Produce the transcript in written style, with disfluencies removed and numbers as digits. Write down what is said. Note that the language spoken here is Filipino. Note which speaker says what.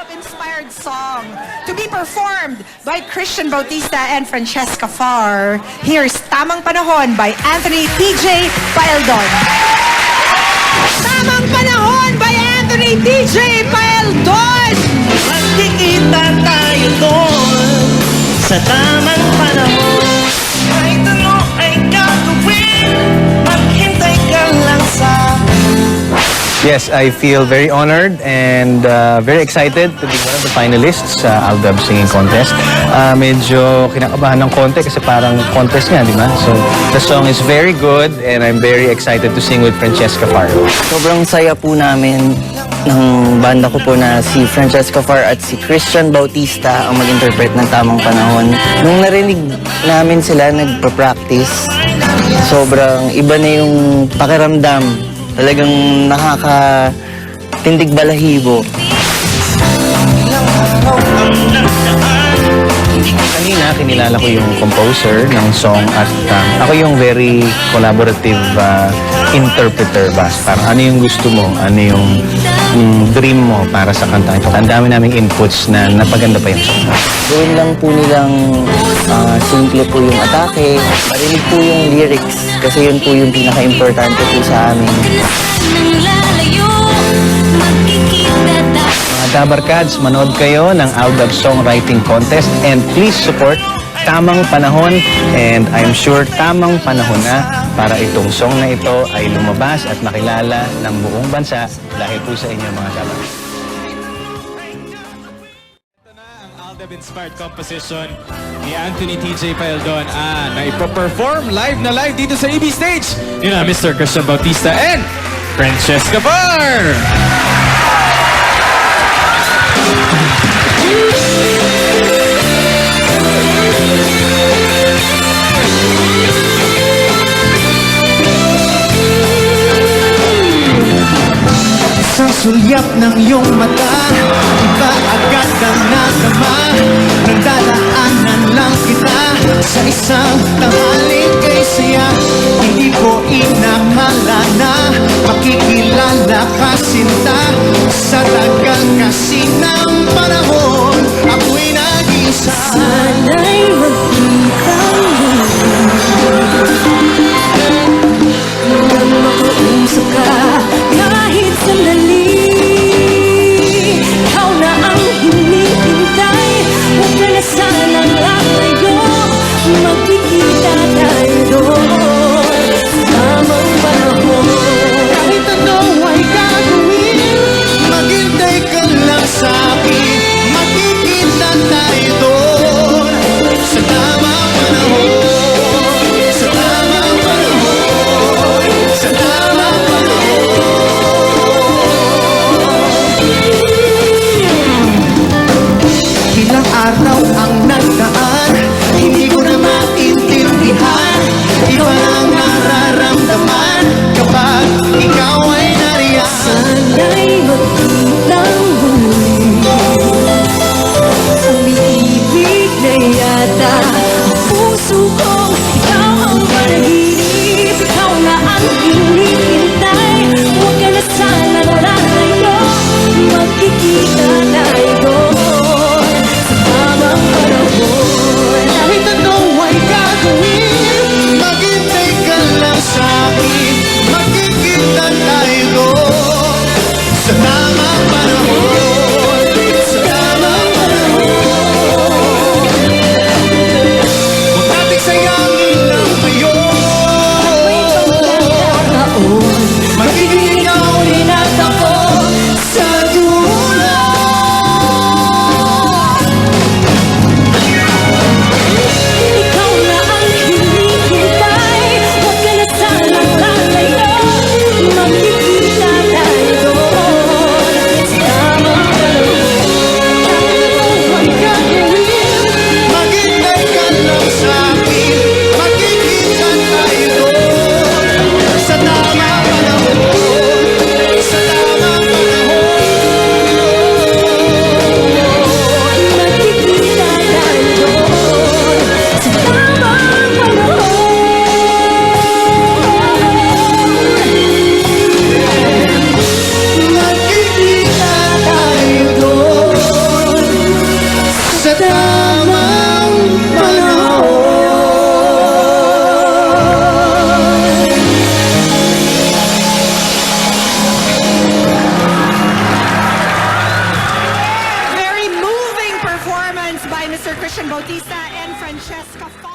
Speaker 1: Aldab-inspired song to be performed by Christian Bautista and Francesca Farr. Here's Tamang Panahon by Anthony TJ Paeldon. Tamang Panahon by Anthony TJ Paeldon!
Speaker 2: Magkikita tayo doon sa tamang panahon. Kahit ano ay gagawin, maghintay ka lang sa
Speaker 3: Yes, I feel very honored and very excited to be one of the finalists sa Aldab Singing Contest. Medyo kinakabahan ng konti kasi parang contest nga, di ba? So, the song is very good and I'm very excited to sing with Francesca Farr.
Speaker 4: Sobrang saya po namin ng banda ko po na si Francesca Farr at si Christian Bautista ang mag-interpret ng Tamang Panahon. Nung narinig namin sila nagpa-practice, sobrang iba na yung pakiramdam. Talagang nakakatindig balahibo.
Speaker 3: Kanina, kinilala ko yung composer ng song at ako yung very collaborative interpreter ba? Parang ano yung gusto mo, ano yung dream mo para sa kanta ito. Ang dami naming inputs na napaganda pa yung song.
Speaker 4: Gawin lang po nilang simple po yung atake. Marinig po yung lyrics kasi yun po yung pinaka-importante po sa amin.
Speaker 3: Mga Dabarkads, manood kayo ng Aldab Songwriting Contest and please support Tamang Panahon and I'm sure tamang panahon na para itong song na ito ay lumabas at makilala ng buong bansa dahil po sa inyo mga Dabarkads.
Speaker 5: Aldab-inspired composition ni Anthony TJ Paeldon na ipo-perform live na live dito sa EB Stage. Yun na, Mr. Christian Bautista and Francesca Farr!
Speaker 2: Sa sulyap ng iyong mata, iba agad ang nasama. Nagdalaanan lang kita sa isang tanghaling kay saya. Hindi ko inakala na makikilala ka sinta. Sa tagal kasi ng panahon, ako'y nag-isa. Sana'y magkita nang makausap ka kahit sandali. Ikaw na ang hinihintay, huwag ka na sanang lalayo. Magkikita tayo doon sa tamang panahon. Kahit ano ay gagawin, maghintay ka lang sa akin. Magkikita tayo doon sa tamang panahon. Sa tamang panahon. Sa tamang panahon. Ilang araw ang nagdaan, hindi ko na maintindihan. Iba ang nararamdaman kapag ikaw ay nariyan. Sana'y magkitang muli, umiibig na yata ang puso kong ikaw ang panaginip. Ikaw na ang hinihintay, huwag ka na sanang lalayo. Magkikita tayo doon sa tamang
Speaker 1: Bautista and Francesca Far.